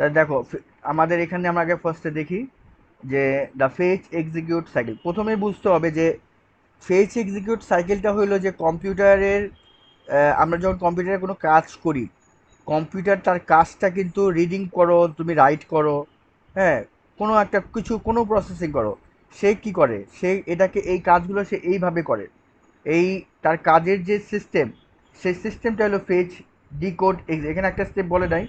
তা দেখো আমাদের এখানে আমরা আগে ফার্স্টে দেখি যে দ্য ফেচ এক্সিকিউট সাইকেল। প্রথমে বুঝতে হবে যে ফেচ এক্সিকিউট সাইকেলটা হলো যে কম্পিউটারের আমরা যখন কম্পিউটারে কোনো কাজ করি, কম্পিউটার তার কাজটা কিন্তু রিডিং করো, তুমি রাইট করো, হ্যাঁ, কোনো একটা কিছু কোনো প্রসেসিং করো, সে কি করে, সে এটাকে এই কাজগুলো সে এইভাবে করে। এই তার কাজের যে সিস্টেম, সেই সিস্টেমটা হলো ফেচ, ডিকোড, এখানে একটা স্টেপ বলে নাই,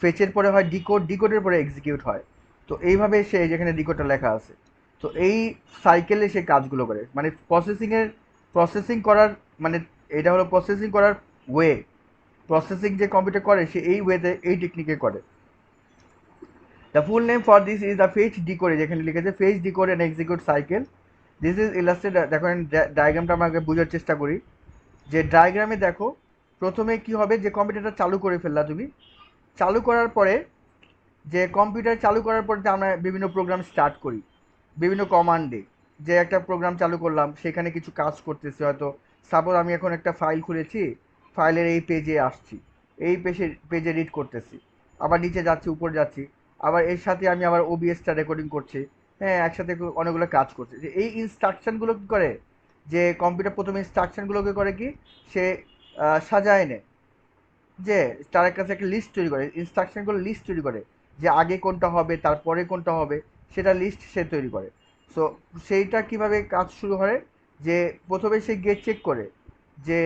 ফেচের পরে হয় ডিকোড, ডিকোডের পরে এক্সিকিউট হয়। তো এইভাবে সে যেখানে ডিকোডটা লেখা আছে, তো এই সাইকেলে সে কাজগুলো করে, মানে প্রসেসিংয়ের, প্রসেসিং করার, মানে এটা হলো প্রসেসিং করার ওয়ে। প্রসেসিং যে কম্পিউটার করে সে এই ওয়েতে, এই টেকনিকে করে। The full name for this is the fetch decode, যেখানে লিখেছে fetch decode and execute cycle. This is illustrate. দেখো ডায়াগ্রামটা আমাকে বোঝার চেষ্টা করি। যে ডায়াগ্রামে দেখো, প্রথমে কি হবে, যে কম্পিউটারটা চালু করে ফেললা তুমি, চালু করার পরে, যে কম্পিউটার চালু করার পরে যে আমরা বিভিন্ন প্রোগ্রাম স্টার্ট করি বিভিন্ন কমান্ডে। যে একটা প্রোগ্রাম চালু করলাম, সেখানে কিছু কাজ করতেছি, হয়তো সাপোজ আমি এখন একটা ফাইল খুলেছি, ফাইলের এই পেজে আসছি, এই পেজে পেজে রিড করতেছি, আবার নিচে যাচ্ছি, উপরে যাচ্ছি, আবার এর সাথে আমি আবার ওবিএসটা রেকর্ডিং করছি, হ্যাঁ, একসাথে অনেকগুলো কাজ করছে। যে এই ইনস্ট্রাকশনগুলো কী করে, যে কম্পিউটার প্রথমে ইনস্ট্রাকশনগুলোকে করে কি, সে সাজায় নেয়, যে তার কাছে একটা লিস্ট তৈরি করে, ইনস্ট্রাকশনগুলো লিস্ট তৈরি করে, যে আগে কোনটা হবে, তারপরে কোনটা হবে, সেটা লিস্ট সে তৈরি করে। সো সেইটা কিভাবে কাজ শুরু হয়, যে প্রথমে সে গিয়ে চেক করে যে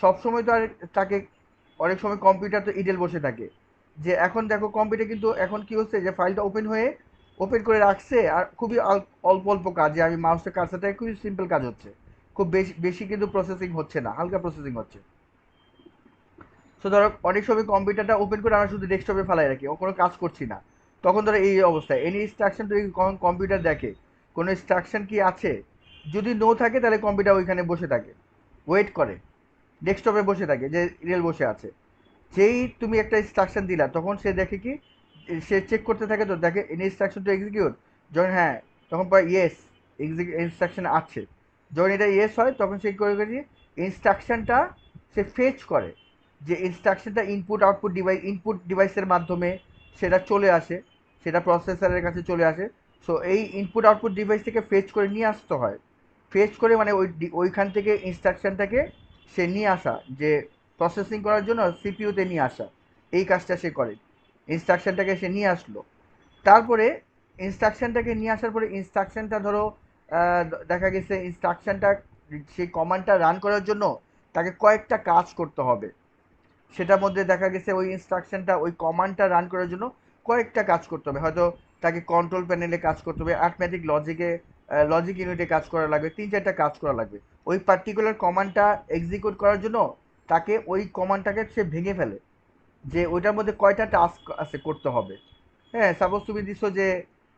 সবসময় তো আর তাকে, অনেক সময় কম্পিউটার তো ইডেল বসে থাকে, যে এখন দেখো কম্পিউটার কিন্তু এখন কি হচ্ছে, যে ফাইলটা ওপেন হয়ে ওপেন করে রাখছে, আর খুবই অল্প অল্প কাজ, যে আমি মাউসের কাজটা খুবই সিম্পল কাজ হচ্ছে, খুব বেশি বেশি কিন্তু প্রসেসিং হচ্ছে না, হালকা প্রসেসিং হচ্ছে। সো ধরো অনেক সময় কম্পিউটারটা ওপেন করে আমরা শুধু ডেস্কটপে ফেলাই রাখি, ও কোনো কাজ করছি না, তখন ধরো এই অবস্থায় এনি ইনস্ট্রাকশন যদি কম্পিউটার দেখে কোনো ইনস্ট্রাকশন কি আছে, যদি নো থাকে তাহলে কম্পিউটার ওইখানে বসে থাকে, ওয়েট করে, ডেস্কটপে বসে থাকে, যে রিয়েল বসে আছে। যেই তুমি একটা ইনস্ট্রাকশন দিলা, তখন সে দেখে কি, সে চেক করতে থাকে, তো দেখে এনি ইনস্ট্রাকশন টু এক্সিকিউট, যখন হ্যাঁ, তখন পরে ইয়েস, ইনস্ট্রাকশন আছে, যখন এটা ইয়েস হয় তখন সে করে কি, ইনস্ট্রাকশনটা সে ফেচ করে, যে ইনস্ট্রাকশনটা ইনপুট আউটপুট ডিভাইস, ইনপুট ডিভাইসের মাধ্যমে সেটা চলে আসে, সেটা প্রসেসরের কাছে চলে আসে। সো এই ইনপুট আউটপুট ডিভাইস থেকে ফেচ করে নিয়ে আসতে হয়, ফেচ করে মানে ওইখান থেকে ইনস্ট্রাকশনটাকে সে নিয়ে আসা, যে প্রসেসিং করার জন্য সিপিইউতে নিয়ে আসা, এই কাজটা সে করে, ইনস্ট্রাকশনটাকে সে নিয়ে আসলো। তারপরে ইনস্ট্রাকশনটাকে নিয়ে আসার পরে ইনস্ট্রাকশনটা ধরো দেখা গেছে ইনস্ট্রাকশনটা, সেই কমান্ডটা রান করার জন্য তাকে কয়েকটা কাজ করতে হবে, সেটার মধ্যে দেখা গেছে ওই ইনস্ট্রাকশনটা, ওই কমান্ডটা রান করার জন্য কয়েকটা কাজ করতে হবে, হয়তো তাকে কন্ট্রোল প্যানেলে কাজ করতে হবে, অ্যাথমেটিক লজিকে, লজিক ইউনিটে কাজ করা লাগবে, 3-4টা কাজ করা লাগবে ওই পার্টিকুলার কমান্ডটা এক্সিকিউট করার জন্য। তাকে ওই কমান্ডটাকে সে ভেঙে ফেলে, যে ওইটার মধ্যে কয়টা টাস্ক আছে করতে হবে। হ্যাঁ, সাপোজ তুমি দিছো যে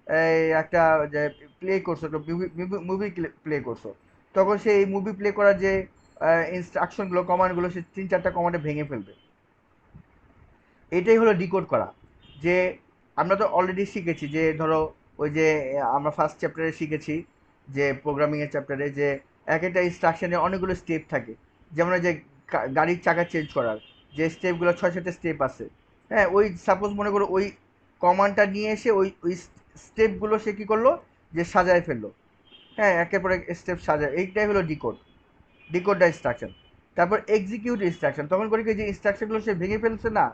এই একটা, যে প্লে করছো, একটা মুভি প্লে করছো, তখন সেই মুভি প্লে করার যে ইনস্ট্রাকশনগুলো, কমান্ডগুলো, সে 3-4টা কমান্ডে ভেঙে ফেলবে। এটাই হলো ডিকোড করা। যে আমরা তো অলরেডি শিখেছি, যে ধরো ওই যে আমরা ফার্স্ট চ্যাপ্টারে শিখেছি, যে প্রোগ্রামিংয়ের চ্যাপ্টারে, যে এক একটা ইনস্ট্রাকশনে অনেকগুলো স্টেপ থাকে, যেমন ওই যে গাড়ির চাকা চেঞ্জ করার যে স্টেপগুলো, 6-7টা স্টেপ আছে। হ্যাঁ, ওই সাপোজ মনে করো ওই কমান্ডটা নিয়ে এসে ওই ওই স্টেপগুলো সে কী করলো, যে সাজায় ফেললো, হ্যাঁ, একের পর এক স্টেপ সাজায়, এইটাই হলো ডিকোড, ডিকোড দ্য ইনস্ট্রাকশন। তারপর এক্সিকিউট ইনস্ট্রাকশন, তখন করে কি, যে ইনস্ট্রাকশনগুলো সে ভেঙে ফেলছে না,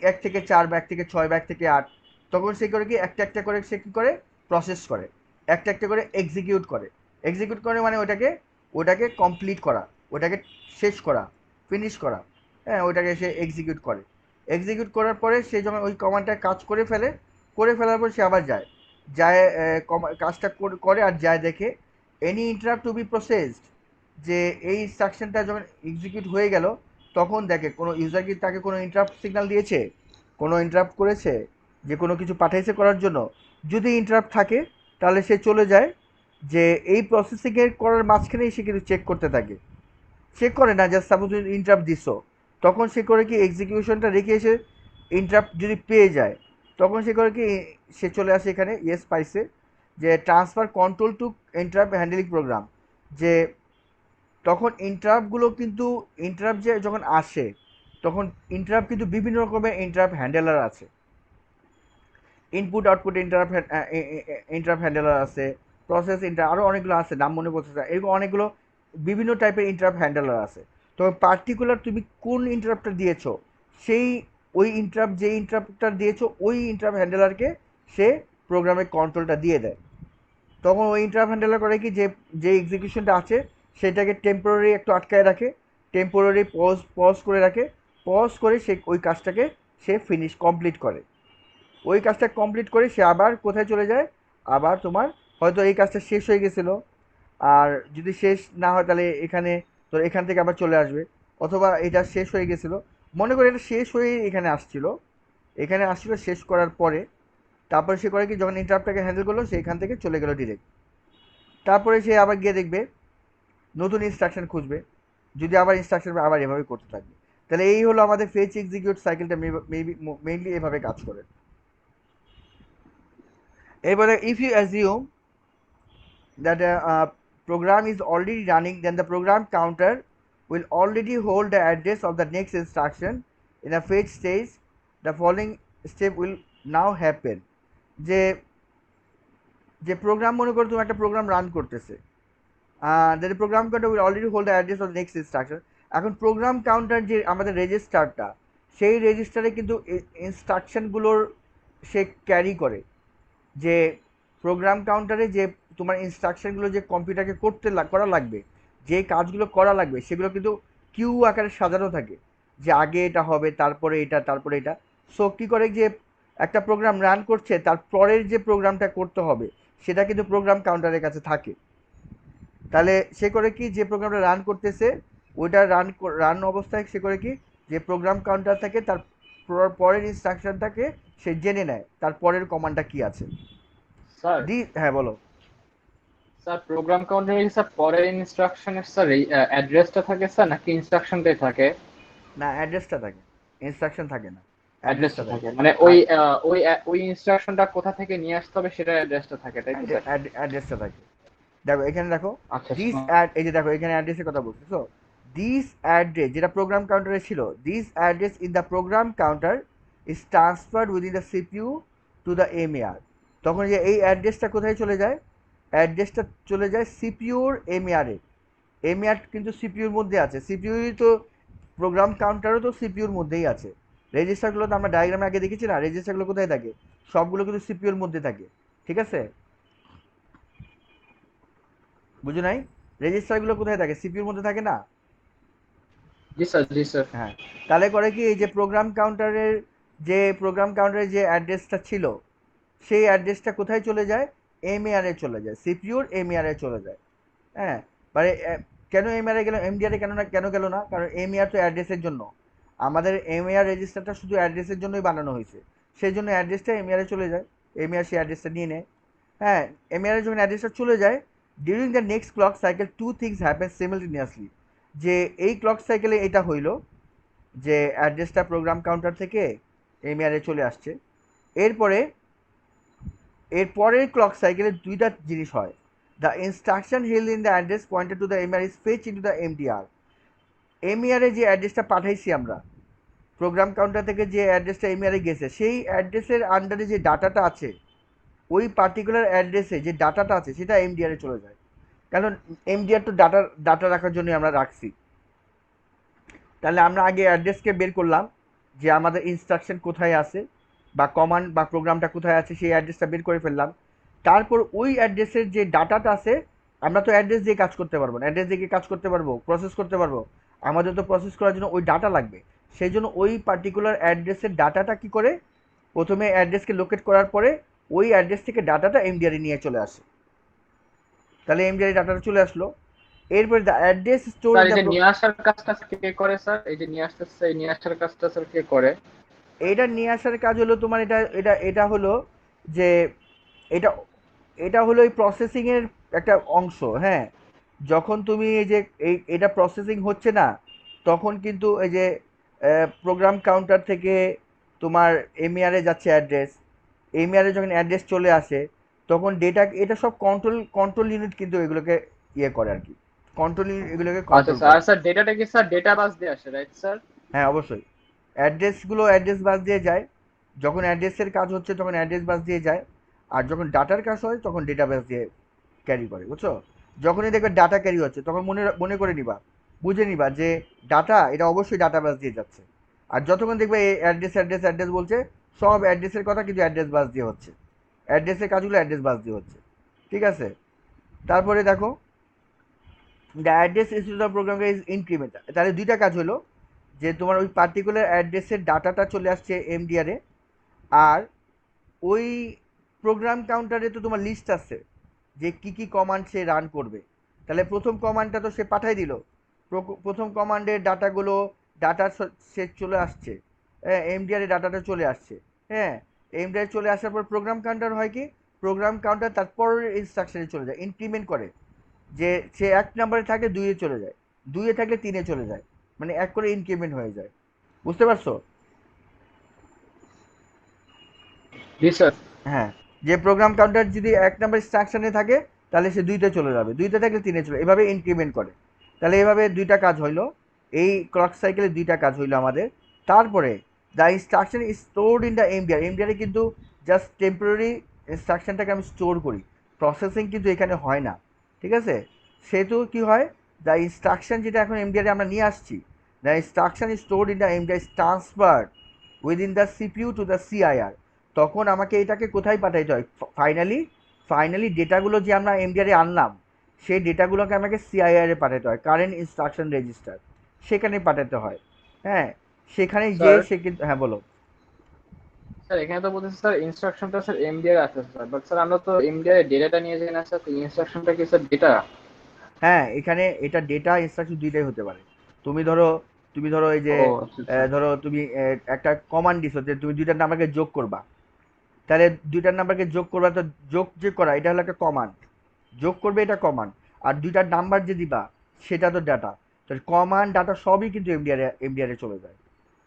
1 থেকে 4 বা 1 থেকে 6 বা 1 থেকে 8, তখন সে করে কি, একটা একটা করে সে কী করে, প্রসেস করে, একটা একটা করে এক্সিকিউট করে। এক্সিকিউট করে মানে ওটাকে, ওটাকে কমপ্লিট করা, ওটাকে শেষ করা, ফিনিশ করা, হ্যাঁ, ওটাকে সে এক্সিকিউট করে। এক্সিকিউট করার পরে সে যখন ওই কমান্ডটা কাজ করে ফেলে, করে ফেলার পর সে আবার যায়, যায় কাজটা করে আর যায় দেখে any interrupt to be processed, যে এই ইনস্ট্রাকশনটা যখন এক্সিকিউট হয়ে গেল, তখন দেখে কোনো ইউজার কি তাকে কোনো ইন্টারাপ্ট সিগন্যাল দিয়েছে, কোনো ইন্টারাপ্ট করেছে, যে কোনো কিছু পাঠাইছে করার জন্য। যদি ইন্টারাপ্ট থাকে তাহলে সে চলে যায়, যে এই প্রসেসিংয়ের করার মাঝখানেই সে কিন্তু চেক করতে থাকে, চেক করে না, জাস্ট সাপোজ ইন্টারাপ্ট দিছো, তখন সে করে কি, এক্সিকিউশনটা রেখে এসে ইন্টারাপ্ট যদি পেয়ে যায়, তখন সে করে কি, সে চলে আসে এখানে, ইয়েস পাইছে, যে transfer control to interrupt handling program, যে তখন ইন্টারাপ্টগুলো কিন্তু, ইন্টারাপ্ট যে যখন আসে, তখন ইন্টারাপ্ট কিন্তু বিভিন্ন রকমের ইন্টারাপ্ট হ্যান্ডেলার আছে। ইনপুট আউটপুট ইন্টারাপ্ট হ্যান্ডেলার আছে, প্রসেস আরও অনেকগুলো আছে, নাম মনে পড়ছে না, এরকম অনেকগুলো বিভিন্ন টাইপের ইন্টারাপ্ট হ্যান্ডেলার আছে। তো পার্টিকুলার তুমি কোন ইন্টারাপ্টটা দিয়েছো, সেই ওই ইন্টারাপ্ট যে ইন্টারাপ্টটা দিয়েছো ওই ইন্টারাপ্ট হ্যান্ডেলারকে সে প্রোগ্রামের কন্ট্রোলটা দিয়ে দেয়। তখন ওই ইন্টারাপ্ট হ্যান্ডেলার করে কি, যে যে এক্সিকিউশনটা আছে সেটাকে টেম্পোরারি একটু আটকায় রাখে, টেম্পোরারি পজ পজ করে রাখে, পজ করে সে ওই কাজটাকে সে কমপ্লিট করে। ওই কাজটা কমপ্লিট করে সে আবার কোথায় চলে যায়, আবার তোমার হয়তো এই কাজটা শেষ হয়ে গেছিলো, আর যদি শেষ না হয় তাহলে এখানে তো এখান থেকে আবার চলে আসবে, অথবা এটা শেষ হয়ে গেছিলো, মনে করি এটা শেষ হয়ে এখানে আসছিল, এখানে আসছিল শেষ করার পরে তারপরে সে করে কি, যখন ইন্টারাপ্টটাকে হ্যান্ডেল করলো সে এখান থেকে চলে গেল ডিরেক্ট। তারপরে সে আবার গিয়ে দেখবে নতুন ইনস্ট্রাকশন খুঁজবে, যদি আবার ইনস্ট্রাকশন আবার এভাবে করতে থাকবে। তাহলে এই হলো আমাদের ফেচ এক্সিকিউট সাইকেলটা, মেইনলি এভাবে কাজ করে। এবারে if you assume that program is already running, then the program counter will already hold the address of the next instruction in a fetch stage. The following step will now happen. যে যে programme, মনে করো তুমি একটা program run করতেছে, the program counter will already hold the address of next instruction. এখন program counter যে আমাদের রেজিস্টারটা, সেই রেজিস্টারে কিন্তু ইনস্ট্রাকশনগুলোর সে ক্যারি করে, যে প্রোগ্রাম কাউন্টারে যে তোমার ইনস্ট্রাকশনগুলো যে কম্পিউটারকে করা লাগবে, যে কাজগুলো করা লাগবে সেগুলো কিন্তু কিউ আকারে সাজানো থাকে, যে আগে এটা হবে, তারপরে এটা, তারপরে এটা। সো কী করে, যে একটা প্রোগ্রাম রান করছে তার পরের যে প্রোগ্রামটা করতে হবে সেটা কিন্তু প্রোগ্রাম কাউন্টারের কাছে থাকে। তাহলে সে করে কি, যে প্রোগ্রামটা রান করতেছে ওইটা রান অবস্থায় সে করে কি, যে প্রোগ্রাম কাউন্টার থেকে তার পরের ইনস্ট্রাকশনটাকে সে জেনে নেয়, তার পরের কমান্ডটা কি আছে। স্যার হ্যাঁ বলো। স্যার প্রোগ্রাম কাউন্টারে কি স্যার পরের ইনস্ট্রাকশনের স্যার অ্যাড্রেসটা থাকে স্যার, নাকি ইনস্ট্রাকশনটাই থাকে? না, অ্যাড্রেসটা থাকে, ইনস্ট্রাকশন থাকে না, অ্যাড্রেসটা অ্যাড্রেসটা থাকে। থাকে, মানে আর ওই ইনস্ট্রাকশনটা কোথা থেকে নিয়ে আসতে হবে সেটা অ্যাড্রেসটা থাকে, তাই তো স্যার? অ্যাড্রেসটা থাকে। দেখো এখানে দেখো, আচ্ছা দিস অ্যাড, এই যে দেখো এখানে অ্যাড্রেসের কথা বলছো, দিস অ্যাড্রেস যেটা প্রোগ্রাম কাউন্টারে ছিল, this address in the program counter is transferred within the CPU to the MAR. তখন যে এই অ্যাড্রেসটা কোথায় চলে যায়, অ্যাড্রেসটা চলে যায় সিপিইউর এমএআরে। এমএআর কিন্তু সিপিইউর মধ্যে আছে, সিপিইউ তো প্রোগ্রাম কাউন্টারও তো সিপিইউর মধ্যেই আছে। রেজিস্টারগুলো তো আমরা ডায়াগ্রামে আগে দেখেছি না, রেজিস্টারগুলো কোথায় থাকে, সবগুলো কিন্তু সিপিইউর মধ্যে থাকে, ঠিক আছে? বুঝো নাই? রেজিস্টারগুলো কোথায় থাকে, সিপিইউর মধ্যে থাকে না? জি স্যার, জি স্যার। হ্যাঁ। তাহলে করে কি, এই যে প্রোগ্রাম কাউন্টারের যে অ্যাড্রেসটা ছিল সেই অ্যাড্রেসটা কোথায় চলে যায়, এমএআর এ চলে যায়, সিপিইউর এমএআর এ চলে যায়। হ্যাঁ, মানে কেন এমআর এ গেল, এমডিআর এ কেন গেল না, কারণ এমএআর তো অ্যাড্রেসের জন্য, আমাদের এমএআর রেজিস্টারটা শুধু অ্যাড্রেসের জন্যই বানানো হয়েছে, সেই জন্য অ্যাড্রেসটা এমএআর এ চলে যায়, এমএআর সেই অ্যাড্রেসটা নিয়ে নেয়। হ্যাঁ, এমএআর এ যখন অ্যাড্রেসটা চলে যায়, during the next clock cycle two things happen simultaneously. যে এই ক্লক সাইকেলে এটা হইল, যে অ্যাড্রেসটা প্রোগ্রাম কাউন্টার থেকে এমএআর এ চলে আসছে, এরপরে এর পরের ক্লক সাইকেলে দুইটা জিনিস হয়। The instruction held in the address pointed to the MR is fetch into the MDR. এমইআরে যে অ্যাড্রেসটা পাঠাইছি আমরা প্রোগ্রাম কাউন্টার থেকে, যে অ্যাড্রেসটা এমইআরে গেছে, সেই অ্যাড্রেসের আন্ডারে যে ডাটাটা আছে, ওই পার্টিকুলার অ্যাড্রেসে যে ডাটাটা আছে সেটা এমডিআরে চলে যায়, কারণ এমডিআর তো ডাটা রাখার জন্য আমরা রাখছি। তাহলে আমরা আগে অ্যাড্রেসকে বের করলাম, যে আমাদের ইনস্ট্রাকশন কোথায় আছে বা কমান্ড বা প্রোগ্রামটা কোথায় আছে, সেই অ্যাড্রেসটা বের করে ফেললাম। তারপর ওই অ্যাড্রেসের যে ডাটাটা আছে, আমরা তো অ্যাড্রেস দিয়ে কাজ করতে পারবো না, অ্যাড্রেস দিয়ে কাজ করতে পারবো, প্রসেস করতে পারবো, আমাদের তো প্রসেস করার জন্য ওই ডাটা লাগবে। সেই জন্য ওই পার্টিকুলার অ্যাড্রেসের ডাটাটা কি করে, প্রথমে অ্যাড্রেসকে লোকেট করার পরে ওই অ্যাড্রেস থেকে ডাটাটা এমডিআরে নিয়ে চলে আসে। তাহলে এমডিআর ডাটাটা চলে আসলো, এরপরে the address store sir in এই দ্য, যে নিয়ে আসার কাজটা কে করে স্যার? এই যে নিয়ে আসতেছে, এই নিয়ে আসার কাজটা স্যার কে করে? এইটা নিয়ে আসার কাজ হলো তোমার, এটা এটা এটা হলো যে এটা এটা হলো এই প্রসেসিংয়ের একটা অংশ। হ্যাঁ, যখন তুমি এই যে এটা প্রসেসিং হচ্ছে না, তখন কিন্তু এই যে প্রোগ্রাম কাউন্টার থেকে তোমার এমইআরে যাচ্ছে অ্যাড্রেস, এমইআরে যখন অ্যাড্রেস চলে আসে তখন ডেটা, এটা সব কন্ট্রোল ইউনিট কিন্তু এগুলোকে ইয়ে করে আর কি, কন্ট্রোল ইউনিট এগুলোকে আচ্ছা কন্ট্রোল স্যার, করে। আর স্যার ডেটাটা কি স্যার ডেটা বাস দিয়ে আসে, রাইট স্যার? হ্যাঁ অবশ্যই, অ্যাড্রেস বাস দিয়ে যায়, যখন অ্যাড্রেসের কাজ হচ্ছে তখন অ্যাড্রেস বাস দিয়ে যায়, আর যখন ডাটার কাজ হয় তখন ডেটা বাস দিয়ে ক্যারি করে, বুঝছো? যখনই দেখবে ডাটা ক্যারি হচ্ছে তখন মনে মনে করে নিবা, বুঝে নিবা যে ডাটা এটা অবশ্যই ডাটা বাস দিয়ে যাচ্ছে। আর যতক্ষণ দেখবে এই অ্যাড্রেস অ্যাড্রেস অ্যাড্রেস বলছে, সব অ্যাড্রেসের কথা কিন্তু অ্যাড্রেস বাস দিয়ে হচ্ছে, অ্যাড্রেসের কাজগুলো অ্যাড্রেস বাস দিয়ে হচ্ছে, ঠিক আছে? তারপরে দেখো, the address institute of programme is increment, তাহলে দুইটা কাজ হলো, যে তোমার ওই পার্টিকুলার অ্যাড্রেসের ডাটাটা চলে আসছে এমডিআরে, আর ওই প্রোগ্রাম কাউন্টারে তো তোমার লিস্ট আছে যে কি কি কমান্ড সে রান করবে। তাহলে প্রথম কমান্ডটা তো সে পাঠাই দিল, প্রথম কমান্ডের ডাটাগুলো, ডাটা সে চলে আসছে, হ্যাঁ এমডিআরে ডাটাটা চলে আসছে, হ্যাঁ এমডিআর চলে আসার পর প্রোগ্রাম কাউন্টার হয় কি, প্রোগ্রাম কাউন্টার তারপর ইনস্ট্রাকশনে চলে যায়, ইনক্রিমেন্ট করে, যে সে এক নম্বরে থাকে দুইয়ে চলে যায়, দুইয়ে থাকলে তিনে চলে যায়, মানে এক করে ইনক্রিমেন্ট হয়ে যায়, বুঝতে পারছো? জি স্যার। হ্যাঁ, যে প্রোগ্রাম কাউন্টার যদি এক নাম্বার ইনস্ট্রাকশনে থাকে তাহলে সে দুইতে চলে যাবে, দুইতে থাকলে তিনে চলে, এভাবে ইনক্রিমেন্ট করে। তাহলে এভাবে দুইটা কাজ হইলো, এই ক্লক সাইকেলে দুইটা কাজ হইলো আমাদের। তারপরে the instruction is stored in the MDR, এমডিআরে কিন্তু জাস্ট টেম্পোরারি ইনস্ট্রাকশনটাকে আমি স্টোর করি, প্রসেসিং কিন্তু এখানে হয় না, ঠিক আছে? সেহেতু কি হয়, দ্য ইনস্ট্রাকশন যেটা এখন এমডিআরে আমরা নিয়ে আসছি, the instruction is stored in the MDR transfer within the CPU to the CIR, তখন আমাকে এটাকে কোথায় পাঠাইতে হয়, ফাইনালি, ফাইনালি ডেটাগুলো যে আমরা এমডিআরে আনলাম সেই ডেটাগুলোকে আমাকে সিআইআরে পাঠাতে হয়, কারেন্ট ইনস্ট্রাকশন রেজিস্টার, সেখানে পাঠাতে হয়। হ্যাঁ, সেখানে যে স্যার, সে কিন্তু, হ্যাঁ বলো। স্যার এখানে তো বলতেছে স্যার ইনস্ট্রাকশনটা স্যার এমডিআর আছে স্যার, বাট স্যার আমরা তো এমডিআর এর ডেটাটা নিয়ে যাই না স্যার, তো ইনস্ট্রাকশনটা কি স্যার ডেটা? হ্যাঁ, এখানে এটা ডেটা ইনস্ট্রাকশন দুইটাই হতে পারে। তুমি ধরো, তুমি ধরো এই যে ও আচ্ছা আচ্ছা। ধরো তুমি একটা কমান্ড দিছো যে তুমি দুইটার নাম্বারকে যোগ করবা, তাহলে দুইটার নাম্বারকে যোগ করবা, তো যোগ যে করা এটা হলো একটা কমান্ড, যোগ করবে এটা কমান্ড, আর দুইটার নাম্বার যে দিবা সেটা তো ডাটা, তো কমান্ড ডাটা সবই কিন্তু এমডিআরে চলে যায়।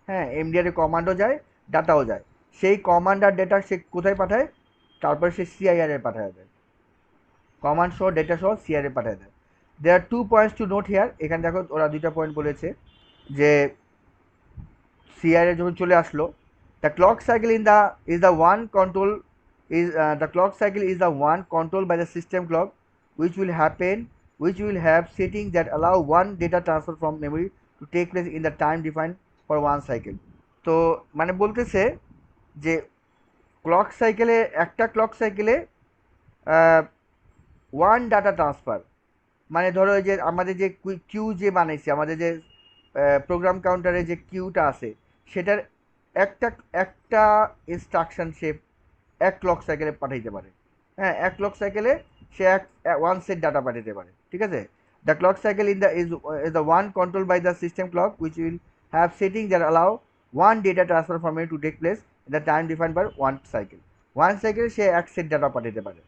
হ্যাঁ, এমডিআরে কমান্ডও যায়, ডাটাও যায়, সেই কমান্ড আর ডেটা সে কোথায় পাঠায়, তারপরে সে সিআইআর পাঠায় দেয়, কমান্ড সহ ডেটা সহ সিআইআর পাঠায় দেয়। There two points to note here, এখানে দেখো ওরা দুইটা পয়েন্ট বলেছে, যে সিআইআর যখন চলে আসলো, the clock cycle is the one control is the clock cycle is the one controlled by the system clock, which will have settings that allow one data transfer from memory to take place in the time defined for one cycle. তো মানে বলতেছে যে clock সাইকেলে, একটা clock সাইকেলে one data transfer, মানে ধরো এই যে আমাদের যে কিউ যে বানাইছে, আমাদের যে প্রোগ্রাম কাউন্টারে যে কিউটা আছে, সেটার একটা একটা ইনস্ট্রাকশন সে এক ক্লক সাইকেলে পাঠাইতে পারে। হ্যাঁ, এক ক্লক সাইকেলে সে এক ওয়ান সেট ডাটা পাঠাতে পারে, ঠিক আছে? The clock cycle is the one control by the system clock which will have setting that allow one data transfer from to take place in the time defined by one cycle, one সাইকেলে সে এক set data পাঠাতে পারে।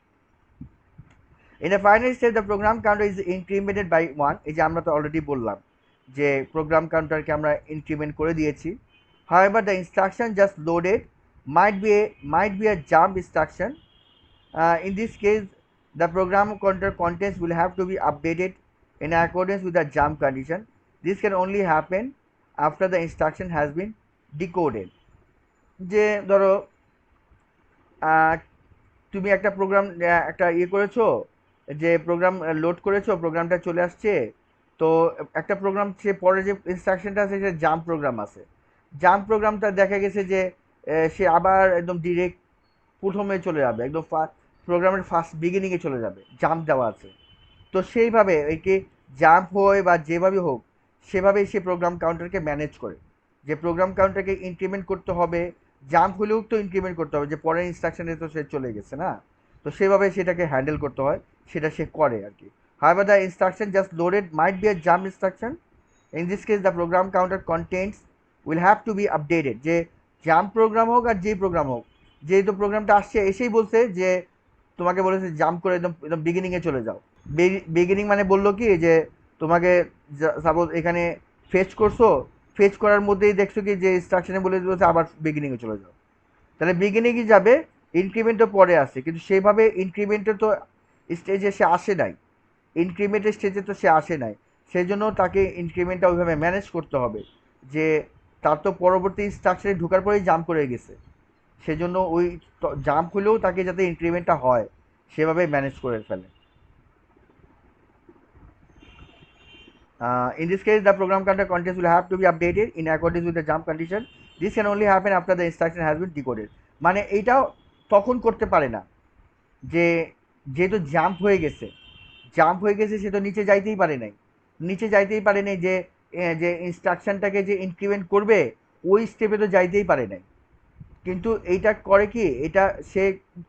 In the final step, the program counter is incremented by 1, এই যে আমরা তো already বললাম যে প্রোগ্রাম কাউন্টারকে আমরা ইনক্রিমেন্ট করে দিয়েছি। However, the instruction just loaded might be a jump instruction. In this case, the program counter contents will have to be updated in accordance with the jump condition. This can only happen after the instruction has been decoded. যে ধরো তুমি একটা programme, একটা ইয়ে করেছো, যে programme load করেছো, প্রোগ্রামটা চলে আসছে, তো একটা প্রোগ্রাম সে পরে যে ইনস্ট্রাকশনটা আছে সে জাম্প প্রোগ্রাম আছে, জাম্প প্রোগ্রামটা দেখা গেছে যে সে আবার একদম ডিরেক্ট প্রথমে চলে যাবে, একদম প্রোগ্রামের ফার্স্ট বিগিনিংয়ে চলে যাবে, জাম্প দেওয়া আছে। তো সেইভাবে একে জাম্প হয় বা যেভাবে হোক সেভাবেই সে প্রোগ্রাম কাউন্টারকে ম্যানেজ করে, যে প্রোগ্রাম কাউন্টারকে ইনক্রিমেন্ট করতে হবে, জাম্প হলেও তো ইনক্রিমেন্ট করতে হবে, যে পরের ইনস্ট্রাকশনে তো সে চলে গেছে না, তো সেভাবে সেটাকে হ্যান্ডেল করতে হয়, সেটা সে করে আর কি। However, the instruction just loaded might be a jump instruction. In this case, the program counter contents will have to be updated, যে জাম্প প্রোগ্রাম হোক আর যেই প্রোগ্রাম হোক, যেহেতু প্রোগ্রামটা আসছে এসেই বলছে যে তোমাকে বলেছে জাম্প করে একদম একদম বিগিনিংয়ে চলে যাও। বিগিনিং মানে বললো কি যে তোমাকে সাপোজ এখানে ফেচ করছো, ফেচ করার মধ্যেই দেখছো কি যে ইনস্ট্রাকশনে বলে দিয়েছে আবার বিগিনিংয়ে চলে যাও, তাহলে বিগিনিংয়ে যাবে, ইনক্রিমেন্ট তো পরে আসে, কিন্তু সেভাবে ইনক্রিমেন্টের তো স্টেজে সে আসে নাই, ইনক্রিমেন্টের স্টেজে তো সে আসে নাই, সেই জন্য তাকে ইনক্রিমেন্টটা ওইভাবে ম্যানেজ করতে হবে, যে তার তো পরবর্তী ইনস্ট্রাকশনে ঢোকার পরেই জাম্প করে গেছে, সেজন্য ওই জাম্প হলেও তাকে যাতে ইনক্রিমেন্টটা হয় সেভাবে ম্যানেজ করে ফেলে। In this case, the program counter contents will have to be updated in accordance with the jump condition. This can only happen after the instruction has been decoded. মানে এইটাও তখন করতে পারে না, যে যেহেতু জাম্প হয়ে গেছে সে তো নিচে যাইতেই পারে নাই, যে যে ইনস্ট্রাকশনটাকে যে ইনক্রিমেন্ট করবে ওই স্টেপে তো যাইতেই পারে নাই। কিন্তু এইটা করে কি, এটা সে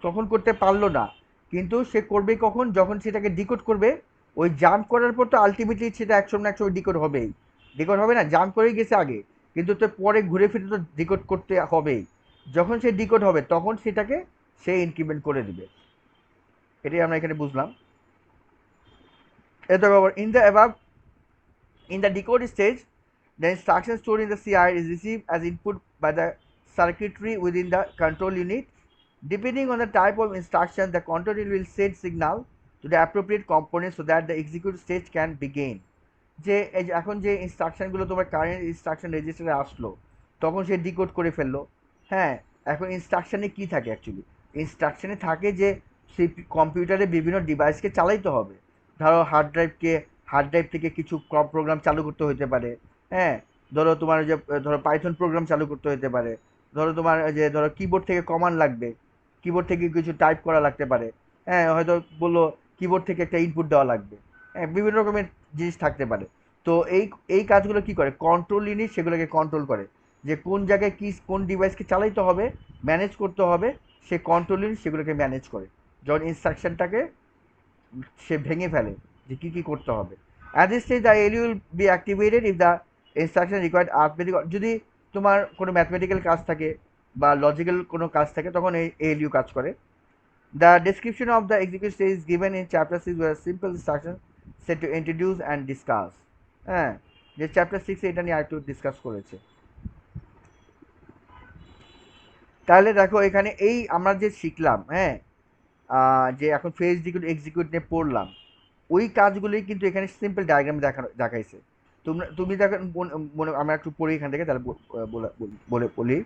তখন করতে পারলো না, কিন্তু সে করবে কখন, যখন সেটাকে ডিকোড করবে। ওই জাম্প করার পর তো আলটিমেটলি সেটা একশো না একশো ডিকোড হবেই, ডিকোড হবে না, জাম্প করেই গেছে আগে, কিন্তু তো পরে ঘুরে ফিরে তো ডিকোড করতে হবেই। যখন সে ডিকোড হবে তখন সেটাকে সে ইনক্রিমেন্ট করে দিবে, এটাই আমরা এখানে বুঝলাম। এত in the above in the decode stage, the instruction stored in the CI is received as input by the circuitry within the control unit. Depending on the type of instruction, the control unit will send signal to the appropriate component so that the execute stage can begin. যে এখন যে ইনস্ট্রাকশনগুলো তোমার current instruction রেজিস্টারে আসলো তখন সে decode করে ফেললো। হ্যাঁ, এখন ইনস্ট্রাকশনে কি থাকে অ্যাকচুয়ালি, ইনস্ট্রাকশনে থাকে যে সেই কম্পিউটারে বিভিন্ন ডিভাইসকে চালাইতে হবে। ধরো হার্ড ড্রাইভ থেকে কিছু প্রোগ্রাম চালু করতে হতে পারে। হ্যাঁ, ধরো তোমার যে ধরো পাইথন প্রোগ্রাম চালু করতে হতে পারে। ধরো তোমার যে ধরো কিবোর্ড থেকে কমান্ড লাগবে, কিবোর্ড থেকে কিছু টাইপ করা লাগতে পারে। হ্যাঁ, হয়তো বললো কিবোর্ড থেকে একটা ইনপুট দেওয়া লাগবে। হ্যাঁ, বিভিন্ন রকমের জিনিস থাকতে পারে। তো এই কাজগুলো কি করে, কন্ট্রোল ইউনিট সেগুলোকে কন্ট্রোল করে, যে কোন জায়গায় কি কোন ডিভাইসকে চালাইতে হবে, ম্যানেজ করতে হবে, সে কন্ট্রোল ইউনিট সেগুলোকে ম্যানেজ করে যখন ইনস্ট্রাকশনটাকে সে ভেঙে ফেলে যে কী কী করতে হবে। At this stage the LU will be activated if the instruction required arithmetic, যদি তোমার কোনো ম্যাথমেটিক্যাল কাজ থাকে বা লজিক্যাল কোনো কাজ থাকে তখন এই এলইউ কাজ করে। The description of the execution stage is given in chapter 6 where simple instructions set to introduce and discuss. হ্যাঁ, যে চ্যাপ্টার 6 এটা নিয়ে আরেকটু ডিসকাস করেছে। তাহলে দেখো এখানে এই আমরা যে শিখলাম, হ্যাঁ, যে এখন ফেজ ডিকোড এক্সিকিউট নিয়ে পড়লাম, ওই কাজগুলোই কিন্তু এখানে সিম্পল ডায়াগ্রামে দেখাইছে। তুমি দেখো মনে আমরা একটু পড়ি এখান থেকে, তাহলে বলে বলি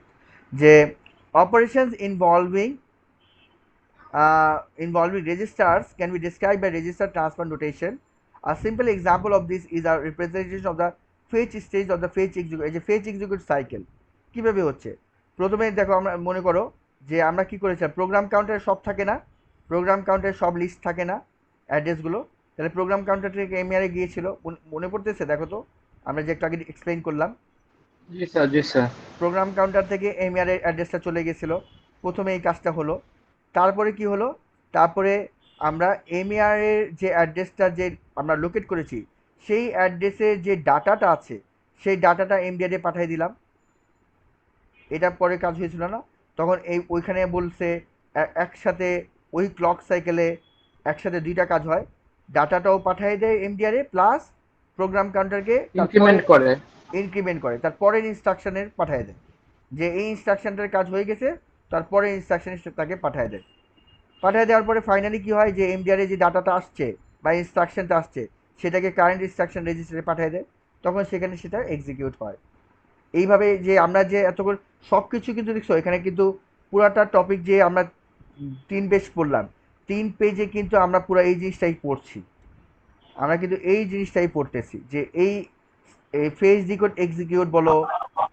যে operations involving registers can be described by register transfer notation. A simple example of this is a representation of the fetch stage of the fetch execute, এই যে fetch execute cycle কিভাবে হচ্ছে। প্রথমে দেখো আমরা মনে করো যে আমরা কি করেছিলাম, প্রোগ্রাম কাউন্টারে সব থাকে না, প্রোগ্রাম কাউন্টারে সব লিস্ট থাকে না অ্যাড্রেসগুলো, তাহলে প্রোগ্রাম কাউন্টার থেকে এমআরে গিয়েছিল, মনে পড়তেছে দেখো তো আমরা যে একটু আগে এক্সপ্লেইন করলাম। জি স্যার, জি স্যার। প্রোগ্রাম কাউন্টার থেকে এমআর এর অ্যাড্রেসটা চলে গেছিল, প্রথমে এই কাজটা হলো। তারপরে কি হলো, তারপরে আমরা এমআর এর যে অ্যাড্রেসটা যে আমরা লোকেট করেছি সেই অ্যাড্রেসের যে ডাটাটা আছে সেই ডাটাটা এমডিআর এ পাঠিয়ে দিলাম। এটা পরে কাজ হয়েছিল না, তখন এই ওইখানে বলছে একসাথে ওই ক্লক সাইকেলে একসাথে দুইটা কাজ হয়, ডাটাটাও পাঠিয়ে দেয় এমডিআর এ প্লাস প্রোগ্রাম কাউন্টারকে ইনক্রিমেন্ট করে। ইনক্রিমেন্ট করে, তারপরের ইনস্ট্রাকশনের পাঠিয়ে দেয়, যে এই ইনস্ট্রাকশনটার কাজ হয়ে গেছে, তারপরে ইনস্ট্রাকশন তাকে পাঠিয়ে দেয়। পাঠিয়ে দেওয়ার পরে ফাইনালি কী হয়, যে এমডিআরে যে ডাটাটা আসছে বা ইনস্ট্রাকশনটা আসছে সেটাকে কারেন্ট ইনস্ট্রাকশন রেজিস্টারে পাঠিয়ে দেয়, তখন সেখানে সেটা এক্সিকিউট হয়। এইভাবে যে আমরা যে এতগুলো সব কিছু কিন্তু দেখছো এখানে কিন্তু পুরাটা টপিক যে আমরা 3 পেজ পড়লাম, 3 পেজে কিন্তু আমরা পুরো এই জিনিসটাই পড়ছি, আমরা কিন্তু এই জিনিসটাই পড়তেছি যে এই ফেজ ডিকোড এক্সিকিউট বলো,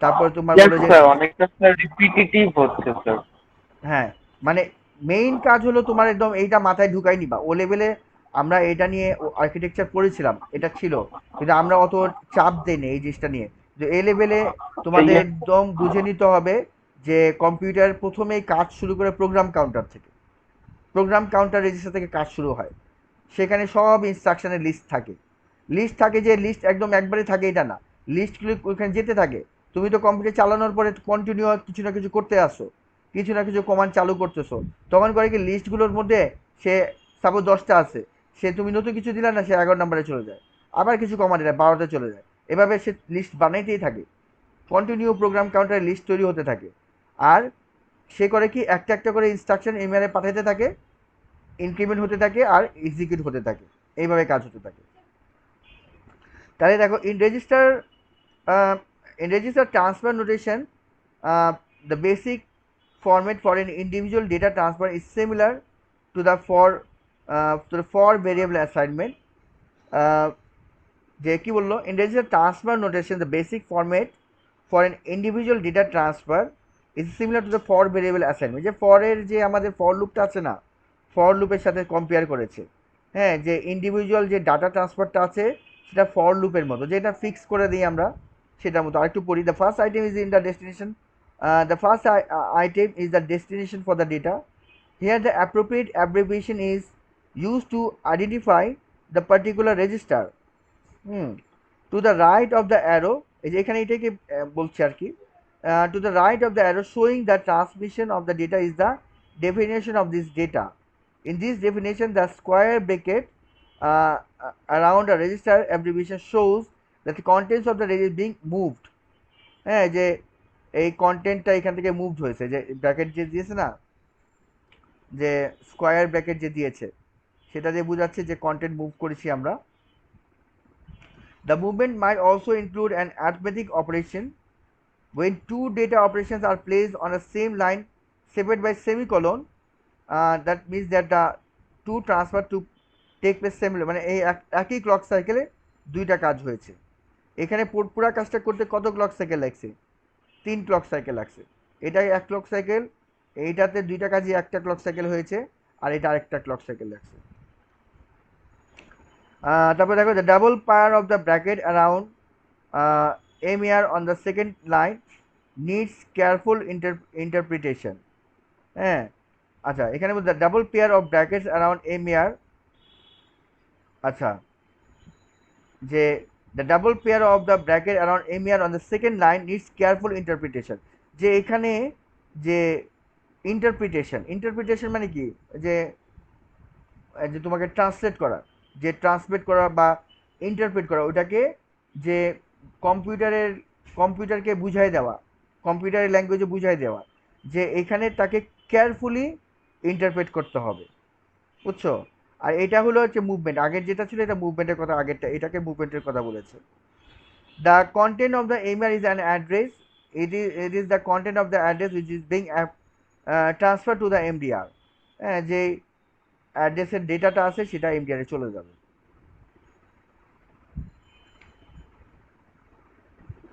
তারপর তোমার বলো যে অনেকটা স্যার রিপিটিটিভ হচ্ছে স্যার। হ্যাঁ, মানে মেইন কাজ হলো তোমার একদম এইটা মাথায় ঢুকাই নিবা। ও লেভেলে আমরা এটা নিয়ে আর্কিটেকচার পড়েছিলাম, এটা ছিল, কিন্তু আমরা অত চাপ দেইনি এই জিনিসটা নিয়ে। যে এই লেভেলে তোমাদের একদম বুঝে নিতে হবে যে কম্পিউটার প্রথমেই কাজ শুরু করে প্রোগ্রাম কাউন্টার থেকে, প্রোগ্রাম কাউন্টার রেজিস্টার থেকে কাজ শুরু হয়। সেখানে সব ইনস্ট্রাকশনের লিস্ট থাকে, যে লিস্ট একদম একবারে থাকে এটা না, লিস্টগুলো ওইখানে যেতে থাকে। তুমি তো কম্পিউটার চালানোর পরে কন্টিনিউ কিছু না কিছু করতে আসো, কিছু না কিছু কমান্ড চালু করতেছো, তখন করে কি লিস্টগুলোর মধ্যে সে সাপোজ 10টা আছে, সে তুমি নতুন কিছু দিলে না, সে 11 নম্বরে চলে যায়, আবার কিছু কমান্ড এটা 12তে চলে যায়, এভাবে সে লিস্ট বানাইতেই থাকে, কন্টিনিউ প্রোগ্রাম কাউন্টারে লিস্ট তৈরি হতে থাকে। আর সে করে কি একটা একটা করে ইনস্ট্রাকশন ইমেলে পাঠাতে থাকে, ইনক্রিমেন্ট হতে থাকে আর এক্সিকিউট হতে থাকে, এইভাবে কাজ হতে থাকে। তাহলে দেখো in register transfer notation, the basic format for an individual data transfer is similar to the for variable assignment. যে কি বললো, individual transfer notation the basic format for an individual data transfer is similar to the for variable assignment. যে ফরের যে আমাদের for লুপটা আছে না, for লুপের সাথে কম্পেয়ার করেছে। হ্যাঁ, যে ইন্ডিভিজুয়াল যে ডাটা ট্রান্সফারটা আছে সেটা ফর লুপের মতো, যেটা ফিক্স করে দিই আমরা সেটার মতো। আরেকটু পড়ি, the first item is in the destination, the first item is the destination for the data. Here the appropriate abbreviation is used to identify the particular register. To the right of the arrow, এই যে এখানে এটাকে বলছি আর কি, to the right of the arrow showing the transmission of the data is the definition of this data. In this definition, the square bracket around a register abbreviation shows that the contents of the register being moved. হ্যাঁ, যে এই কন্টেন্টটা এখান থেকে moved হয়েছে, যে bracket যে দিয়েছে না, যে স্কোয়ার ব্র্যাকেট যে দিয়েছে সেটা দিয়ে বোঝাচ্ছে যে কন্টেন্ট মুভ করেছি আমরা। The movement might also include an arithmetic operation. When two data operations are placed on the same line separated by semicolon, that means that the two transfer to take place similar, মানে এই একই clock সাইকেলে দুইটা কাজ হয়েছে। এখানে পুরো কাজটা করতে কত ক্লক সাইকেল লাগছে? 3 ক্লক সাইকেল লাগছে। এটা 1 ক্লক সাইকেল, এইটাতে দুইটা কাজই একটা ক্লক সাইকেল হয়েছে, আর এটা আরেকটা ক্লক সাইকেল লাগছে। তারপরে দেখো, the double pair of the bracket around MER on the second line needs careful interpretation. হ্যাঁ, আচ্ছা, এখানে the double pair of brackets around MER, আচ্ছা, যে the double pair of the bracket around MER on the second line needs careful interpretation. যে এখানে যে interpretation মানে কি, যে যে তোমাকে ট্রান্সলেট করা, যে ট্রান্সলেট করা বা ইন্টারপ্রেট করা, ওটাকে যে কম্পিউটারকে বুঝাই দেওয়া, কম্পিউটারের ল্যাঙ্গুয়েজে বুঝাই দেওয়া, যে এখানে তাকে কেয়ারফুলি ইন্টারপ্রেট করতে হবে, বুঝছো? আর এটা হলো হচ্ছে মুভমেন্ট, আগের যেটা ছিল এটা মুভমেন্টের কথা, আগেরটা এটাকে মুভমেন্টের কথা বলেছে। The content of the MER is an address, it is the content of the address which is being transferred to the MDR. হ্যাঁ, যে অ্যাড্রেসের ডেটাটা আছে সেটা MDR এ চলে যাবে।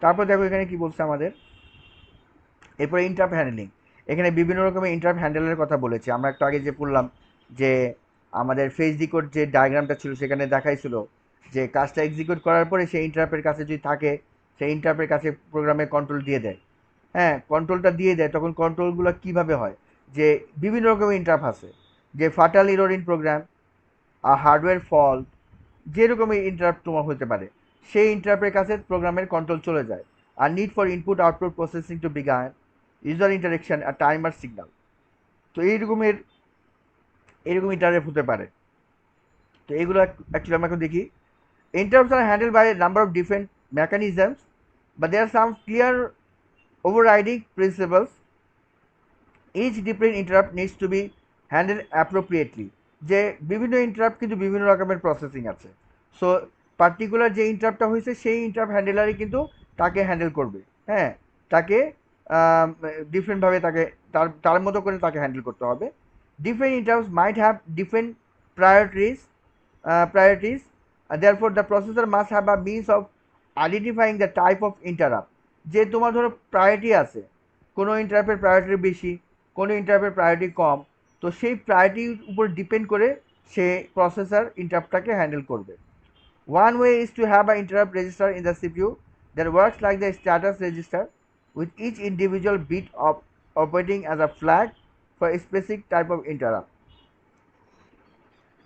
তারপর দেখো এখানে কি বলছে আমাদের, এরপরে ইন্টারাপ্ট হ্যান্ডলিং। এখানে বিভিন্ন রকমের ইন্টারাপ্ট হ্যান্ডেলের কথা বলেছে। আমরা একটু আগে যে পড়লাম যে আমাদের ফেজ ডিকোড যে ডায়াগ্রামটা ছিল সেখানে দেখাইছিল যে কাজটা এক্সিকিউট করার পরে সেই ইন্টারাপ্টের কাছে যদি থাকে, সেই ইন্টারাপ্টের কাছে প্রোগ্রামে কন্ট্রোল দিয়ে দেয়। হ্যাঁ, কন্ট্রোলটা দিয়ে দেয়, তখন কন্ট্রোলগুলো কীভাবে হয়, যে বিভিন্ন রকমের ইন্টারাপ্ট আছে, যে fatal error in program, hardware fault, যে রকমের ইন্টারাপ্ট তোমার হতে পারে, সেই ইন্টারাপ্টের কাছে প্রোগ্রামের কন্ট্রোল চলে যায়। আর need for input output processing to begin, user interaction আর টাইমার সিগন্যাল। তো এরকম ইন্টারাপ্ট হতে পারে। তো এগুলো অ্যাকচুয়ালি আমরা এখন দেখি। Interrupts are handled by a number of different mechanisms, but there are some clear overriding principles. Each different interrupt needs to be handled appropriately. যে বিভিন্ন ইন্টারাপ্ট কিন্তু বিভিন্ন রকমের প্রসেসিং আছে। সো পার্টিকুলার যে ইন্টারাপ্টটা হয়েছে সেই ইন্টারাপ্ট হ্যান্ডেলারই কিন্তু তাকে হ্যান্ডেল করবে। হ্যাঁ, তাকে ডিফারেন্টভাবে তাকে তার মতো করে তাকে হ্যান্ডেল করতে হবে। Different interrupts might have different priorities. Therefore the processor must have a means of identifying the type of interrupt. যে তোমার ধরো প্রায়োরিটি আছে, কোনো ইন্টারাপ্টের প্রায়োরিটি বেশি, কোনো ইন্টারাপ্টের প্রায়োরিটি কম, তো সেই প্রায়োরিটির উপর ডিপেন্ড করে সে প্রসেসর ইন্টারাপ্টটাকে হ্যান্ডেল করবে। One way is to have an interrupt register in the CPU that works like the status register, with each individual bit of operating as a flag for a specific type of interrupt.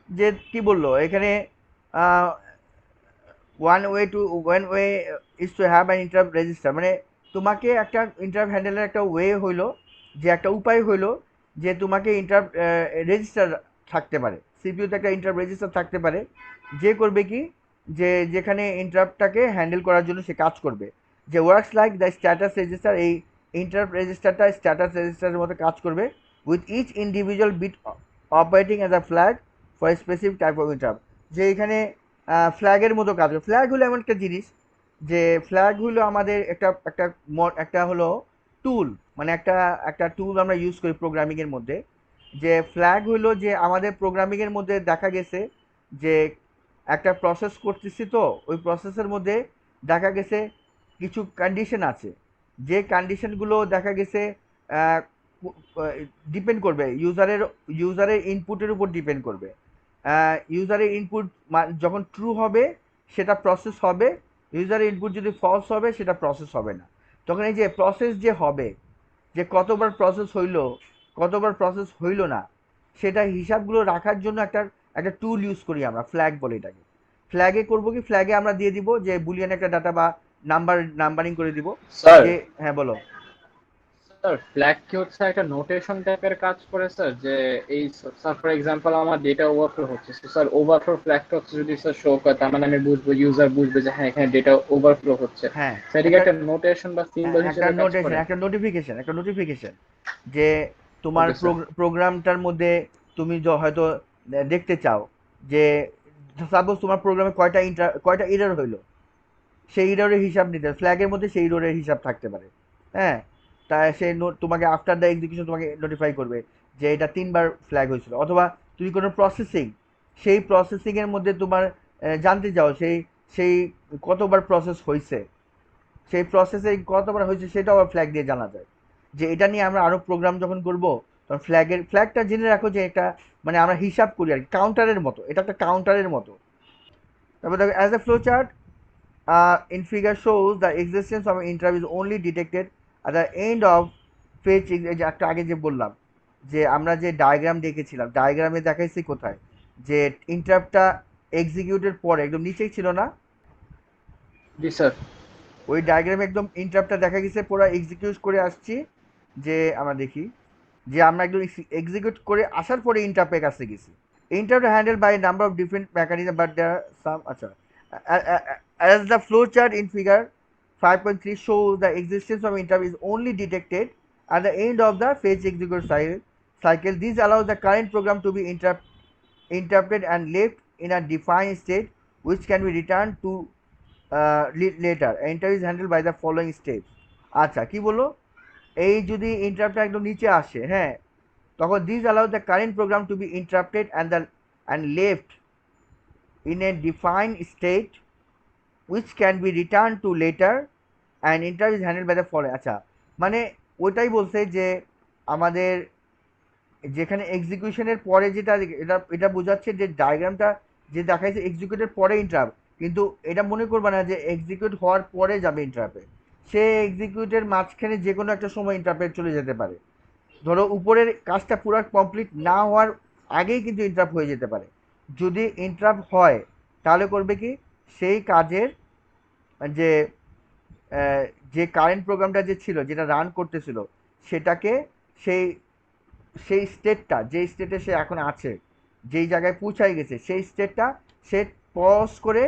যে কি বললো এখানে, one way is to have an interrupt register, মানে তোমাকে একটা interrupt হ্যান্ডেলের একটা way হইলো, যে একটা উপায় হইলো যে তোমাকে ইন্টারাপ্ট রেজিস্টার থাকতে পারে, সিপিইউতে একটা ইন্টারাপ্ট রেজিস্টার থাকতে পারে, যে করবে কি, যে যেখানে ইন্টারাপ্টটাকে হ্যান্ডেল করার জন্য সে কাজ করবে, যে works like the status register. এই ইন্টারাপ্ট রেজিস্টারটা স্ট্যাটাস রেজিস্টারের মতো কাজ করবে, with each individual bit operating as a flag for specific type of interrupt. যে এখানে ফ্ল্যাগের মতো কাজ করে। ফ্ল্যাগ হলো এমন একটা জিনিস, যে ফ্ল্যাগ হলো আমাদের একটা হলো টুল, মানে একটা একটা টুল আমরা ইউজ করি প্রোগ্রামিংয়ের মধ্যে, যে ফ্ল্যাগ হলো যে আমাদের প্রোগ্রামিংয়ের মধ্যে দেখা গেছে যে একটা প্রসেস করতেছি, তো ওই প্রসেসের মধ্যে দেখা গেছে কিছু কন্ডিশন আছে, যে কন্ডিশনগুলো দেখা গেছে ডিপেন্ড করবে ইউজারের ইনপুটের উপর ডিপেন্ড করবে। ইউজারের ইনপুট যখন ট্রু হবে সেটা প্রসেস হবে, ইউজারের ইনপুট যদি ফলস হবে সেটা প্রসেস হবে না। তখন এই যে প্রসেস যে হবে, যে কতবার প্রসেস হইলো কতবার প্রসেস হইলো না, সেটা হিসাবগুলো রাখার জন্য একটা একটা টুল ইউজ করি আমরা, ফ্ল্যাগ বলে এটাকে। ফ্ল্যাগে করবো কি, ফ্ল্যাগে আমরা দিয়ে দিব যে বুলিয়ান একটা ডাটা বা নাম্বারিং করে দিব স্যার যে, হ্যাঁ বলো। স্যার ফ্ল্যাগ কি হচ্ছে একটা নোটেশন টাইপের কাজ করে স্যার, যে এই স্যার ফর এক্সাম্পল আমার ডেটা ওভারফ্লো হচ্ছে, স্যার ওভারফ্লো ফ্ল্যাগটা হচ্ছে যদি স্যার শো করে, তার মানে আমি বুঝবো, ইউজার বুঝবে যে হ্যাঁ এখানে ডেটা ওভারফ্লো হচ্ছে, হ্যাঁ, স্যার এটাকে একটা একটা নোটেশন বা সিম্বল একটা হিসেবে কাজ নোটেশন, করে। একটা নোটিফিকেশন যে তোমার ওকে স্যার। প্রোগ্রামটার মধ্যে তুমি হয়তো দেখতে চাও যে সাপোজ তোমার প্রোগ্রামে কয়টা এরর হইলো, সেই এররের হিসাব নিতে ফ্ল্যাগের মধ্যে সেই এররের হিসাব থাকতে পারে। হ্যাঁ, তাই সে তোমাকে আফটার দ্য এক্সিকিউশন তোমাকে নোটিফাই করবে যে এটা 3 বার ফ্ল্যাগ হয়েছিল। অথবা তুমি কোনো প্রসেসিং, সেই প্রসেসিংয়ের মধ্যে তোমার জানতে চাও সেই সেই কতবার প্রসেস হয়েছে, সেই প্রসেসে কতবার হয়েছে সেটাও আবার ফ্ল্যাগ দিয়ে জানা যায়। যে এটা নিয়ে আমরা আরও প্রোগ্রাম যখন করব তখন ফ্ল্যাগটা জেনে রাখো যে এটা মানে আমরা হিসাব করি আর কি, কাউন্টারের মতো, এটা একটা কাউন্টারের মতো। তারপর দেখো as a flow chart in figure shows the existence of an interrupt is only detected at the end of fetch এই যে একটা আগে যে বললাম যে আমরা যে ডায়াগ্রাম দেখেছিলাম, ডায়াগ্রামে দেখাইছি কোথায় যে ইন্টারাপ্টটা এক্সিকিউটের পরে একদম নিচেই ছিল না, জি স্যার। ওই ডায়াগ্রামে একদম ইন্টারাপ্টটা দেখা গেছে পুরো এক্সিকিউট করে আসছি, যে আমরা দেখি যে আমরা একদম এক্সিকিউট করে আসার পরে ইন্টারাপ্টের কাছে গেছি। Interrupt handle by number of different mechanism but there some, আচ্ছা, as the flow chart in figure 5.3 shows the existence of interrupt is only detected at the end of the fetch execute cycle. This allows the current program to be interrupted and left in a defined state which can be returned to later. Interrupt is handled by the following steps. আচ্ছা কি বলো, এই যদি ইন্টারাপ্টটা একদম নিচে আসে, হ্যাঁ, তখন this allows the current program to be interrupted and left in a defined state which can be returned to later and interrupt is handled by the following। আচ্ছা, মানে ওইটাই বলছে যে আমাদের যেখানে এক্সিকিউশনের পরে যেটা এটা এটা বোঝাচ্ছে যে ডায়াগ্রামটা যে দেখাইছে এক্সিকিউটের পরে ইন্টারাপ্ট, কিন্তু এটা মনে করবে না যে এক্সিকিউট হওয়ার পরে যাবে ইন্টারাপ্টে, সে এক্সিকিউটের মাঝখানে যে কোনো একটা সময় ইন্টারাপ্টে চলে যেতে পারে। ধরো উপরের কাজটা পুরো কমপ্লিট না হওয়ার আগেই কিন্তু ইন্টারাপ্ট হয়ে যেতে পারে। যদি ইন্টারাপ্ট হয় তাহলে করবে কি, সেই কাজের যে যে কারেন্ট প্রোগ্রামটা যে ছিল যেটা রান করতেছিল সেটাকে সেই সেই স্টেটটা যেই স্টেটে সে এখন আছে, যেই জায়গায় পৌঁছায় গেছে সেই স্টেটটা সে পজ করে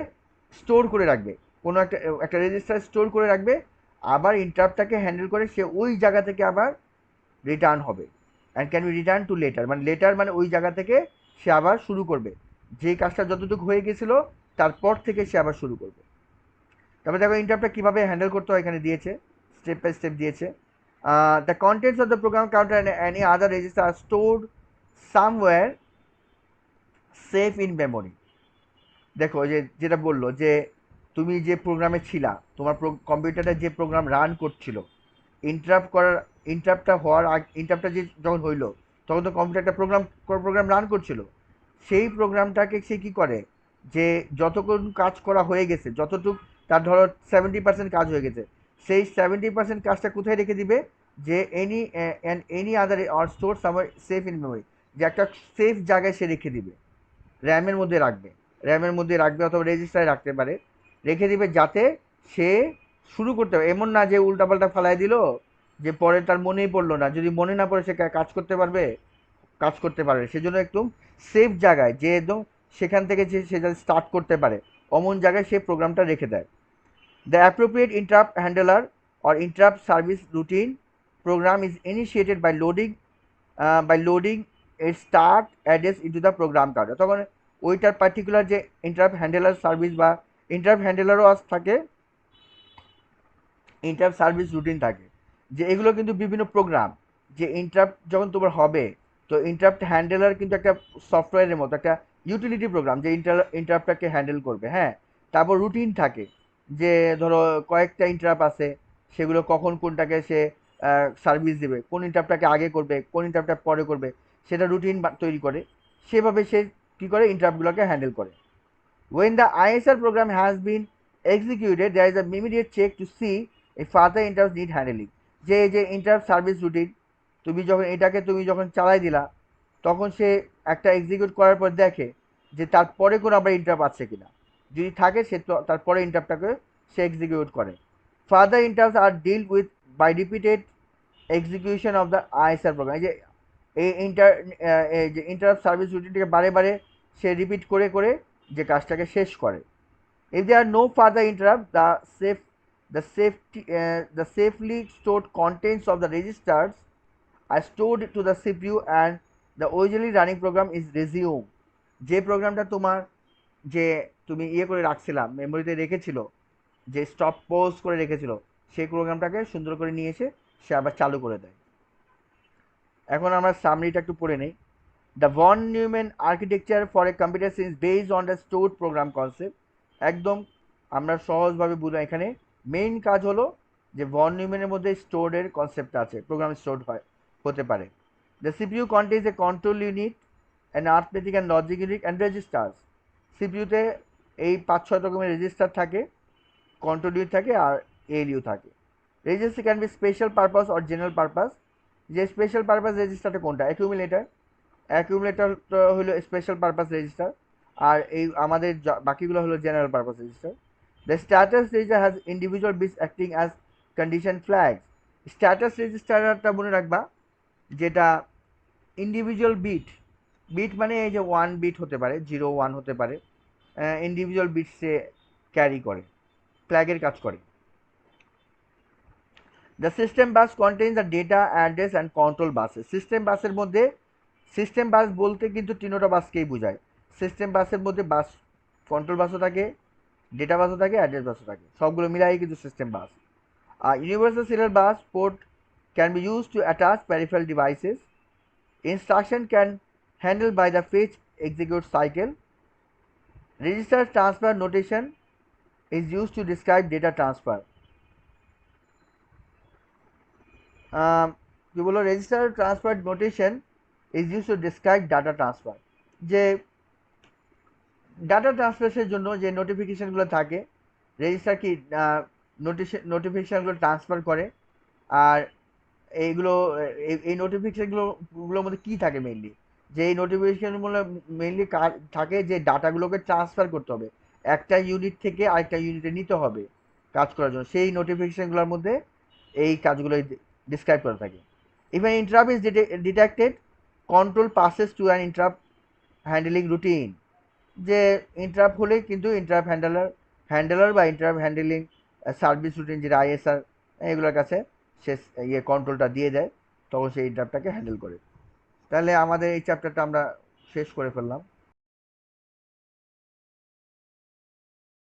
স্টোর করে রাখবে, কোনো একটা একটা রেজিস্টার স্টোর করে রাখবে, আবার ইন্টারাপ্টটাকে হ্যান্ডেল করে সে ওই জায়গা থেকে আবার রিটার্ন হবে। And can be return to letter, মানে লেটার মানে ওই জায়গা থেকে সে আবার শুরু করবে, যে কাজটা যতটুকু হয়ে গেছিলো তারপর থেকে সে আবার শুরু করবে। তবে দেখো ইন্টারাপ্টটা কীভাবে হ্যান্ডেল করতে হয় এখানে দিয়েছে, স্টেপ বাই স্টেপ দিয়েছে। The contents of the program counter and any other register are stored somewhere safe in memory. দেখো যে যেটা বললো যে তুমি যে প্রোগ্রামে ছিলা, তোমার কম্পিউটারটা যে প্রোগ্রাম রান করছিল, ইন্টারাপ্টটা হওয়ার আগে, ইন্টারাপ্টটা যে যখন হইলো তখন তো কম্পিউটারটা প্রোগ্রাম রান করছিল, সেই প্রোগ্রামটাকে সে কী করে যে যতক্ষণ কাজ করা হয়ে গেছে, যতটুকু তার ধরো 70% কাজ হয়ে গেছে, সেই 70% কাজটা কোথায় রেখে দিবে, যে any other or store somewhere safe in memory, যে একটা সেফ জায়গায় সে রেখে দিবে, র্যামের মধ্যে রাখবে, অথবা রেজিস্টারে রাখতে পারে, রেখে দিবে যাতে সে শুরু করতে পারে। এমন না যে উল্টাপাল্টা ফালাই দিল, যে পরে তার মনেই পড়লো না, যদি মনে না পড়ে সে কাজ করতে পারবে, সেজন্য একদম সেফ জায়গায় যে একদম সেখান থেকে সে যাতে স্টার্ট করতে পারে অমন জায়গায় সে প্রোগ্রামটা রেখে দেয়। The appropriate interrupt handler or interrupt service routine program is initiated by loading এর start address into the program counter. তখন ওইটার পার্টিকুলার যে ইন্টারাপ্ট হ্যান্ডেলার সার্ভিস বা ইন্টারাপ্ট হ্যান্ডেলারও থাকে, ইন্টারাপ্ট সার্ভিস রুটিন থাকে, যে এগুলো কিন্তু বিভিন্ন প্রোগ্রাম, যে ইন্টারাপ্ট যখন তোমার হবে, তো ইন্টারাপ্ট হ্যান্ডেলার কিন্তু একটা সফটওয়্যারের মতো একটা ইউটিলিটি প্রোগ্রাম যে ইন্টারাপ্টটাকে হ্যান্ডেল করবে। হ্যাঁ, তারপর রুটিন থাকে, যে ধরো কয়েকটা ইন্টারাপ্ট আছে, সেগুলো কখন কোনটাকে সে সার্ভিস দেবে, কোন ইন্টারাপ্টটাকে আগে করবে, কোন ইন্টারাপ্টটা পরে করবে, সেটা রুটিন তৈরি করে, সেভাবে সে কী করে ইন্টারাপ্টগুলোকে হ্যান্ডেল করে। When the ISR program has been executed, there is an immediate check to see if further interrupts need handling. যে ইন্টারাপ্ট সার্ভিস রুটিন, তুমি যখন চালাই দিলা, তখন সে একটা এক্সিকিউট করার পর দেখে যে তারপরে কোনো আবার ইন্টারাপ্ট আছে কিনা। যদি থাকে সে তারপরে ইন্টারাপ্টটাকে সে এক্সিকিউট করে। Further interrupts are deal with by repeated execution of the ISR program. এই যে ইন্টারাপ্ট সার্ভিস রুটিনটাকে বারে বারে সে রিপিট করে করে যে কাজটাকে শেষ করে। If there are no further interrupt, the safely stored contents of the registers are stored to the CPU and the originally running program is resumed. যে প্রোগ্রামটা তুমি করে রাখছিলাম, মেমোরিতে রেখেছিল, যে স্টপ পোজ করে রেখেছিল, সেই প্রোগ্রামটাকে সুন্দর করে নিয়ে এসে সে আবার চালু করে দেয়। এখন আমরা সামরিটা একটু পড়ে নেই। The von Neumann architecture for a computer is based on the stored program concept. একদম আমরা সহজভাবে বুঝলাম। এখানে মেইন কাজ হলো যে ভন নিউম্যানের মধ্যে স্টোরের কনসেপ্ট আছে, প্রোগ্রাম স্টোর হতে পারে। The CPU contains a control unit, and arithmetic and logic unit and registers. সিপিইউতে এই 5-6 রকমের রেজিস্টার থাকে, কন্ট্রোল ইউনিট থাকে, আর এএলইউ থাকে। Register can be special purpose or general purpose. যে স্পেশাল পারপাস রেজিস্টারটা কোনটা? অ্যাকিউমুলেটর হলো স্পেশাল পারপাস রেজিস্টার, আর এই আমাদের বাকিগুলো হলো general purpose register. The status register has individual bits acting as condition flags. Status রেজিস্টারটা মনে রাখবা, যেটা ইন্ডিভিজুয়াল বিট মানে এই যে 1 বিট হতে পারে, 0 1 হতে পারে, ইন্ডিভিজুয়াল বিটসে ক্যারি করে, ফ্ল্যাগের কাজ করে। The system bus contain the data address and control buses. System bus বলতে কিন্তু তিনোটা বাসকেই বোঝায়। সিস্টেম বাসের মধ্যে কন্ট্রোল বাসও থাকে, ডেটা বাসও থাকে, অ্যাড্রেস বাসও থাকে, সবগুলো মিলাই কিন্তু সিস্টেম বাস। আর universal serial bus port can be use to attach peripheral devices. Instruction can handled by the fetch execute cycle. Register transfer notation is used to describe data transfer. কি বলো, register transfer notation is use to describe data transfer. যে data ট্রান্সফারের জন্য যে নোটিফিকেশানগুলো থাকে, register কি নোটিফিকেশানগুলো transfer করে। আর এইগুলো এই নোটিফিকেশানগুলোর মধ্যে কী থাকে মেইনলি, যে এই নোটিফিকেশানগুলো মেইনলি থাকে যে ডাটাগুলোকে ট্রান্সফার করতে হবে, একটা ইউনিট থেকে আরেকটা ইউনিটে নিতে হবে কাজ করার জন্য। সেই নোটিফিকেশানগুলোর মধ্যে এই কাজগুলো ডিসক্রাইব করা থাকে। If an interrupt is detected, control passes to an interrupt handling routine. যে ইন্টারাপ্ট হলে কিন্তু ইন্টারাপ্ট হ্যান্ডেলার বা ইন্টারাপ্ট হ্যান্ডলিং সার্ভিস রুটিন, যেটা আইএসআর, এগুলোর কাছে সে কন্ট্রোলটা দিয়ে দেয়, তখন সেই ইন্টারাপ্টটাকে হ্যান্ডেল করে। তাহলে আমাদের এই চ্যাপ্টারটা আমরা শেষ করে ফেললাম।